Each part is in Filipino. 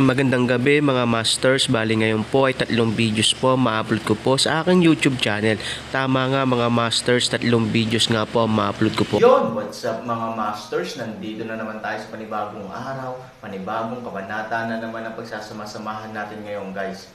Magandang gabi mga masters, bali ngayon po ay 3 videos po ma-upload ko po sa aking YouTube channel. Tama nga mga masters, 3 videos nga po ma-upload ko po. Yon, what's up mga masters? Nandito na naman tayo sa panibagong araw, panibagong kabanata na naman ang pagsasama-samahan natin ngayon guys.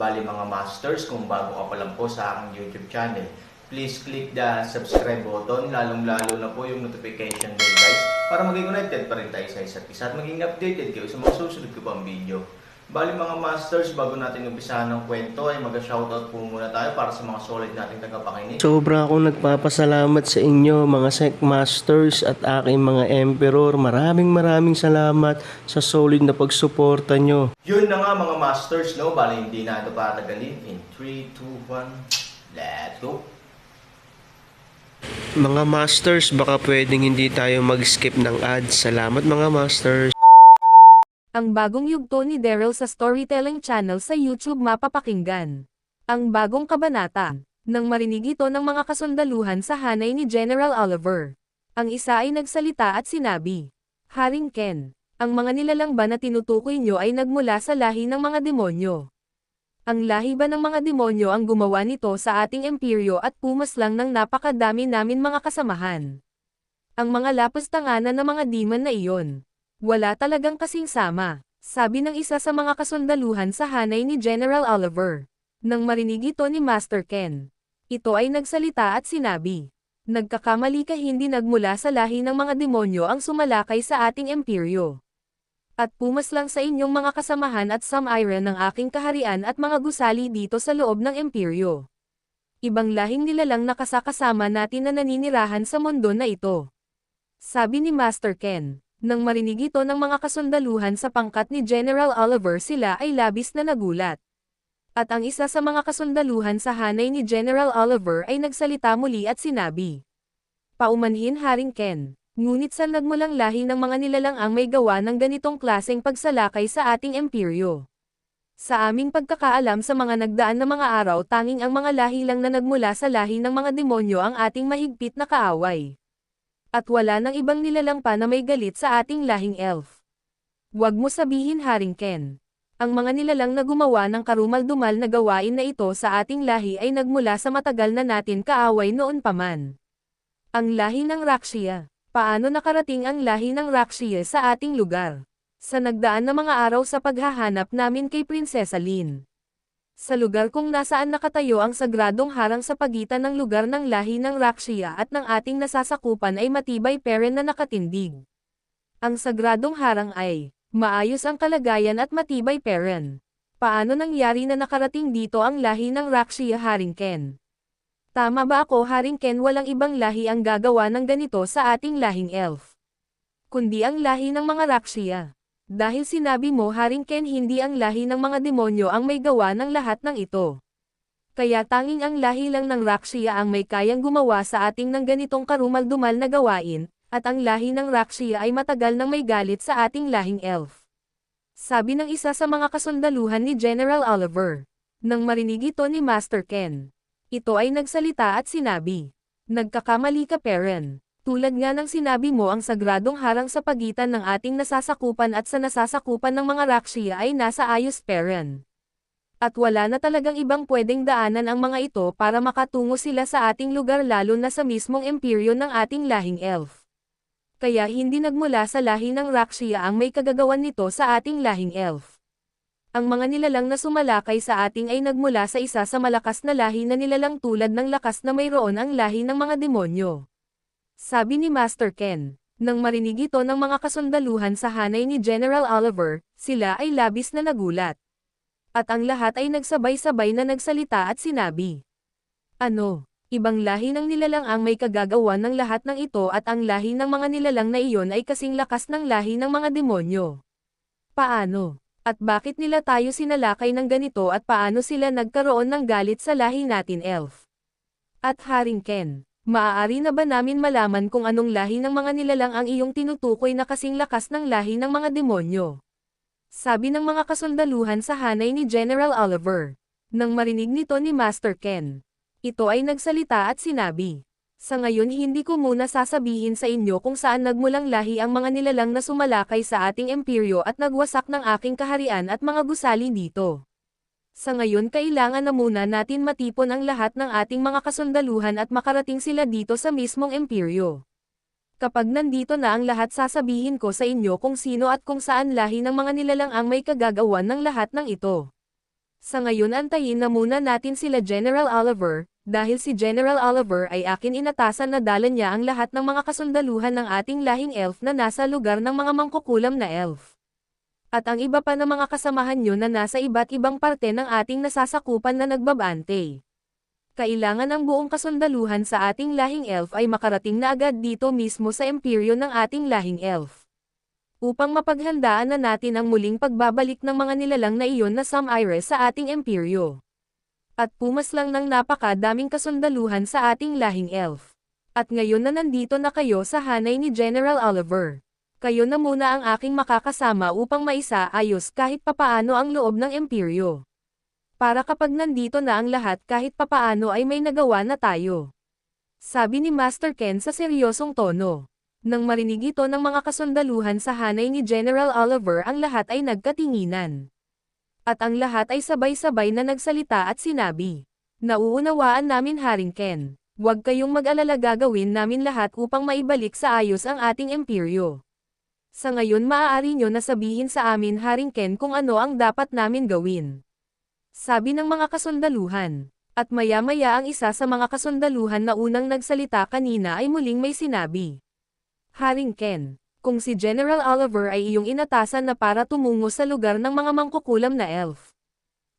Bali mga masters, kung bago ka pa lang po sa aking YouTube channel, please click the subscribe button, lalong-lalo na po yung notification bell guys, para maging connected pa rin tayo sa isa't isa at maging updated kayo sa mga susunod ko pang video. Bali mga masters, bago natin umpisahan ng kwento ay mag-shoutout po muna tayo para sa mga solid nating tagapakinig. Sobra akong nagpapasalamat sa inyo mga Sec Masters at aking mga Emperor. Maraming salamat sa solid na pagsuporta nyo. Yun na nga mga masters, no? Bali hindi na ito patagalin. In 3, 2, 1, let's go! Mga masters, baka pwedeng hindi tayo mag-skip ng ads. Salamat mga masters. Ang bagong yugto ni Daryl sa Storytelling Channel sa YouTube mapapakinggan. Ang bagong kabanata. Nang marinig ito ng mga kasundaluhan sa hanay ni General Oliver. Ang isa ay nagsalita at sinabi, "Haring Ken, ang mga nilalang ba na tinutukoy nyo ay nagmula sa lahi ng mga demonyo? Ang lahi ba ng mga demonyo ang gumawa nito sa ating imperyo at pumaslang ng napakadami namin mga kasamahan? Ang mga lapastanganan ng mga demon na iyon. Wala talagang kasing sama," sabi ng isa sa mga kasundaluhan sa hanay ni General Oliver. Nang marinig ito ni Master Ken, ito ay nagsalita at sinabi, "Nagkakamali ka, hindi nagmula sa lahi ng mga demonyo ang sumalakay sa ating imperyo. At pumaslang sa inyong mga kasamahan at samiran ng aking kaharian at mga gusali dito sa loob ng imperyo. Ibang lahing nilalang nakasakasama natin na naninirahan sa mundo na ito," sabi ni Master Ken. Nang marinig ito ng mga kasundaluhan sa pangkat ni General Oliver, sila ay labis na nagulat. At ang isa sa mga kasundaluhan sa hanay ni General Oliver ay nagsalita muli at sinabi, "Paumanhin Haring Ken, ngunit saan nagmulang lahi ng mga nilalang ang may gawa ng ganitong klaseng pagsalakay sa ating imperyo? Sa aming pagkakaalam sa mga nagdaan na mga araw, tanging ang mga lahi lang na nagmula sa lahi ng mga demonyo ang ating mahigpit na kaaway. At wala nang ibang nilalang pa na may galit sa ating lahing elf. Huwag mo sabihin Haring Ken. Ang mga nilalang na gumawa ng karumal-dumal na gawain na ito sa ating lahi ay nagmula sa matagal na natin kaaway noon pa man. Ang lahi ng Rakshia. Paano nakarating ang lahi ng Rakshia sa ating lugar? Sa nagdaan na mga araw sa paghahanap namin kay Prinsesa Lin. Sa lugar kung nasaan nakatayo ang sagradong harang sa pagitan ng lugar ng lahi ng Rakshia at ng ating nasasakupan ay matibay peren na nakatindig. Ang sagradong harang ay, maayos ang kalagayan at matibay peren. Paano nangyari na nakarating dito ang lahi ng Rakshia Haring Ken? Tama ba ako Haring Ken, walang ibang lahi ang gagawa ng ganito sa ating lahing elf, kundi ang lahi ng mga Rakshia. Dahil sinabi mo Haring Ken, hindi ang lahi ng mga demonyo ang may gawa ng lahat ng ito. Kaya tanging ang lahi lang ng Rakshia ang may kayang gumawa sa ating ng ganitong karumal-dumal na gawain, at ang lahi ng Rakshia ay matagal nang may galit sa ating lahing elf," sabi ng isa sa mga kasundaluhan ni General Oliver. Nang marinig ito ni Master Ken, ito ay nagsalita at sinabi, "Nagkakamali ka Peren. Tulad nga ng sinabi mo, ang sagradong harang sa pagitan ng ating nasasakupan at sa nasasakupan ng mga Rakshia ay nasa ayos Peren. At wala na talagang ibang pwedeng daanan ang mga ito para makatungo sila sa ating lugar, lalo na sa mismong imperyo ng ating lahing elf. Kaya hindi nagmula sa lahi ng Rakshia ang may kagagawan nito sa ating lahing elf. Ang mga nilalang na sumalakay sa ating ay nagmula sa isa sa malakas na lahi na nilalang tulad ng lakas na mayroon ang lahi ng mga demonyo," sabi ni Master Ken. Nang marinig ito ng mga kasundaluhan sa hanay ni General Oliver, sila ay labis na nagulat. At ang lahat ay nagsabay-sabay na nagsalita at sinabi, "Ano? Ibang lahi ng nilalang ang may kagagawa ng lahat ng ito, at ang lahi ng mga nilalang na iyon ay kasing lakas ng lahi ng mga demonyo. Paano? At bakit nila tayo sinalakay ng ganito, at paano sila nagkaroon ng galit sa lahi natin elf? At Haring Ken, maaari na ba namin malaman kung anong lahi ng mga nilalang ang iyong tinutukoy na kasing lakas ng lahi ng mga demonyo?" sabi ng mga kasundaluhan sa hanay ni General Oliver. Nang marinig nito ni Master Ken, ito ay nagsalita at sinabi, Sa ngayon hindi ko muna sasabihin sa inyo kung saan nagmulang lahi ang mga nilalang na sumalakay sa ating imperyo at nagwasak ng aking kaharian at mga gusali dito. Sa ngayon kailangan na muna natin matipon ang lahat ng ating mga kasundaluhan at makarating sila dito sa mismong imperyo. Kapag nandito na ang lahat sasabihin ko sa inyo kung sino at kung saan lahi ng mga nilalang ang may kagagawan ng lahat ng ito. Sa ngayon antayin na muna natin sila General Oliver, dahil si General Oliver ay akin inatasan na dala niya ang lahat ng mga kasundaluhan ng ating lahing elf na nasa lugar ng mga mangkukulam na elf. At ang iba pa na mga kasamahan nyo na nasa iba't ibang parte ng ating nasasakupan na nagbabante. Kailangan ang buong kasundaluhan sa ating lahing elf ay makarating na agad dito mismo sa imperyo ng ating lahing elf. Upang mapaghandaan na natin ang muling pagbabalik ng mga nilalang na iyon na Samaire sa ating imperyo. At pumaslang ng napakadaming kasundaluhan sa ating lahing elf. At ngayon na nandito na kayo sa hanay ni General Oliver. Kayo na muna ang aking makakasama upang maisaayos kahit papaano ang loob ng imperyo. Para kapag nandito na ang lahat kahit papaano ay may nagawa na tayo. Sabi ni Master Ken sa seryosong tono. Nang marinig ito ng mga kasundaluhan sa hanay ni General Oliver ang lahat ay nagkatinginan. At ang lahat ay sabay-sabay na nagsalita at sinabi, "Nauunawaan namin Haring Ken, huwag kayong mag-alala gagawin namin lahat upang maibalik sa ayos ang ating imperyo. Sa ngayon maaari nyo na sabihin sa amin Haring Ken kung ano ang dapat namin gawin." Sabi ng mga kasundaluhan. At maya-maya ang isa sa mga kasundaluhan na unang nagsalita kanina ay muling may sinabi. "Haring Ken, kung si General Oliver ay iyong inatasan na para tumungo sa lugar ng mga mangkukulam na elf.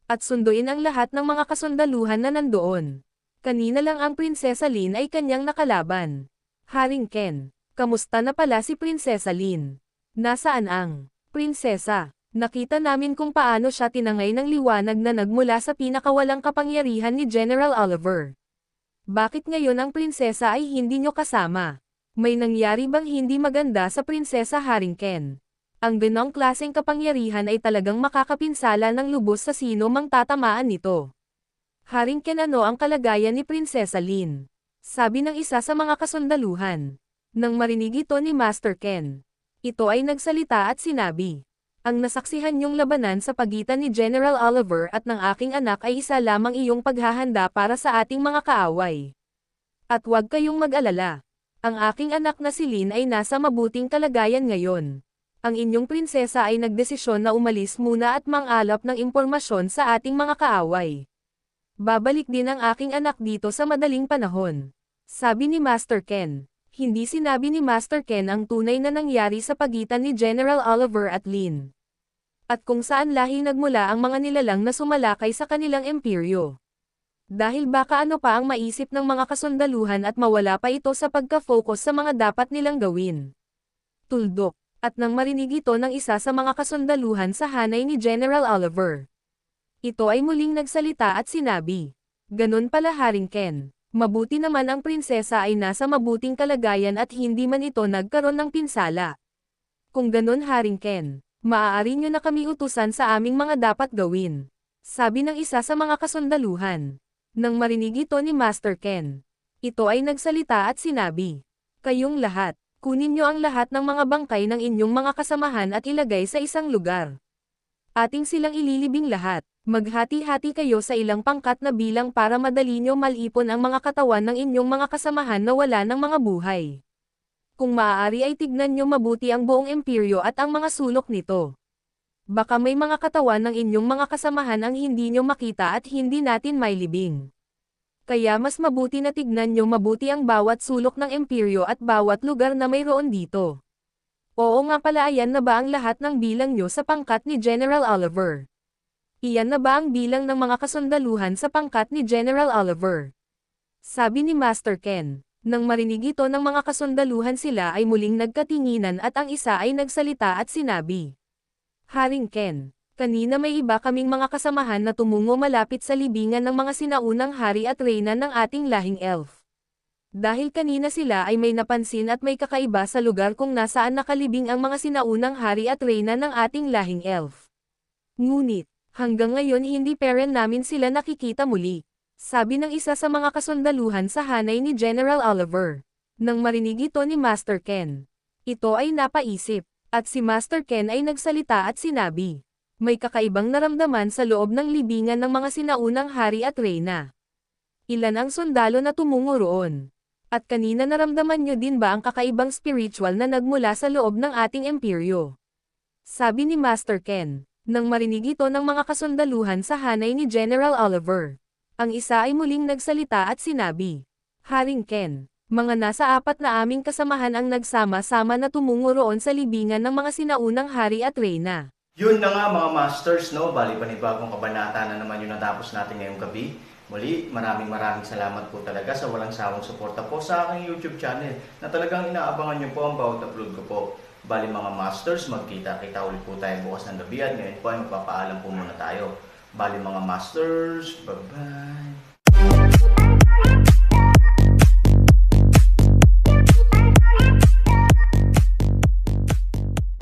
At sunduin ang lahat ng mga kasundaluhan na nandoon. Kanina lang ang Prinsesa Lin ay kanyang nakalaban. Haring Ken, kamusta na pala si Prinsesa Lin? Nasaan ang prinsesa? Nakita namin kung paano siya tinangay ng liwanag na nagmula sa pinakawalang kapangyarihan ni General Oliver. Bakit ngayon ang prinsesa ay hindi nyo kasama? May nangyari bang hindi maganda sa Prinsesa Haring Ken? Ang ganong klaseng kapangyarihan ay talagang makakapinsala ng lubos sa sino mang tatamaan nito. Haring Ken, ano ang kalagayan ni Prinsesa Lin? Sabi ng isa sa mga kasundaluhan. Nang marinig ito ni Master Ken, ito ay nagsalita at sinabi, "Ang nasaksihan niyong labanan sa pagitan ni General Oliver at ng aking anak ay isa lamang iyong paghahanda para sa ating mga kaaway. At huwag kayong mag-alala. Ang aking anak na si Lin ay nasa mabuting kalagayan ngayon. Ang inyong prinsesa ay nagdesisyon na umalis muna at mangalap ng impormasyon sa ating mga kaaway. Babalik din ang aking anak dito sa madaling panahon." Sabi ni Master Ken. Hindi sinabi ni Master Ken ang tunay na nangyari sa pagitan ni General Oliver at Lin. At kung saan lahi nagmula ang mga nilalang na sumalakay sa kanilang imperyo. Dahil baka ano pa ang maisip ng mga kasundaluhan at mawala pa ito sa pagka-focus sa mga dapat nilang gawin. Tuldok. At nang marinig ito ng isa sa mga kasundaluhan sa hanay ni General Oliver. Ito ay muling nagsalita at sinabi, "Ganun pala Haring Ken. Mabuti naman ang prinsesa ay nasa mabuting kalagayan at hindi man ito nagkaroon ng pinsala. Kung ganun Haring Ken, maaari nyo na kami utusan sa aming mga dapat gawin." Sabi ng isa sa mga kasundaluhan. Nang marinig ito ni Master Ken, ito ay nagsalita at sinabi, "Kayong lahat, kunin nyo ang lahat ng mga bangkay ng inyong mga kasamahan at ilagay sa isang lugar. Ating silang ililibing lahat, maghati-hati kayo sa ilang pangkat na bilang para madali nyo malipon ang mga katawan ng inyong mga kasamahan na wala ng mga buhay. Kung maaari ay tignan nyo mabuti ang buong imperyo at ang mga sulok nito. Baka may mga katawan ng inyong mga kasamahan ang hindi nyo makita at hindi natin mailibing. Kaya mas mabuti na tignan nyo mabuti ang bawat sulok ng imperyo at bawat lugar na mayroon dito." Oo nga pala, ayan na ba ang lahat ng bilang nyo sa pangkat ni General Oliver? Iyan na ba ang bilang ng mga kasundaluhan sa pangkat ni General Oliver? Sabi ni Master Ken. Nang marinig ito ng mga kasundaluhan sila ay muling nagkatinginan at ang isa ay nagsalita at sinabi, "Haring Ken, kanina may iba kaming mga kasamahan na tumungo malapit sa libingan ng mga sinaunang hari at reyna ng ating lahing elf. Dahil kanina sila ay may napansin at may kakaiba sa lugar kung nasaan nakalibing ang mga sinaunang hari at reyna ng ating lahing elf. Ngunit, hanggang ngayon hindi pa rin namin sila nakikita muli." Sabi ng isa sa mga kasundaluhan sa hanay ni General Oliver. Nang marinig ito ni Master Ken, ito ay napaisip, at si Master Ken ay nagsalita at sinabi, may kakaibang naramdaman sa loob ng libingan ng mga sinaunang hari at reyna. Ilan ang sundalo na tumungo roon? At kanina naramdaman nyo din ba ang kakaibang spiritual na nagmula sa loob ng ating imperyo? Sabi ni Master Ken, nang marinig ito ng mga kasundaluhan sa hanay ni General Oliver. Ang isa ay muling nagsalita at sinabi, Haring Ken, mga nasa 4 na aming kasamahan ang nagsama-sama na tumungo roon sa libingan ng mga sinaunang hari at reyna. Yun na nga mga masters, no? Bali panibagong kabanata na naman yung natapos natin ngayong gabi. Muli, maraming salamat po talaga sa walang sawang suporta po sa aking YouTube channel na talagang inaabangan nyo po ang bawat upload ko po. Bali mga masters, magkita-kita ulit po tayo bukas ng gabi at ngayon po ay magpapaalam po muna tayo. Bali mga masters, bye-bye!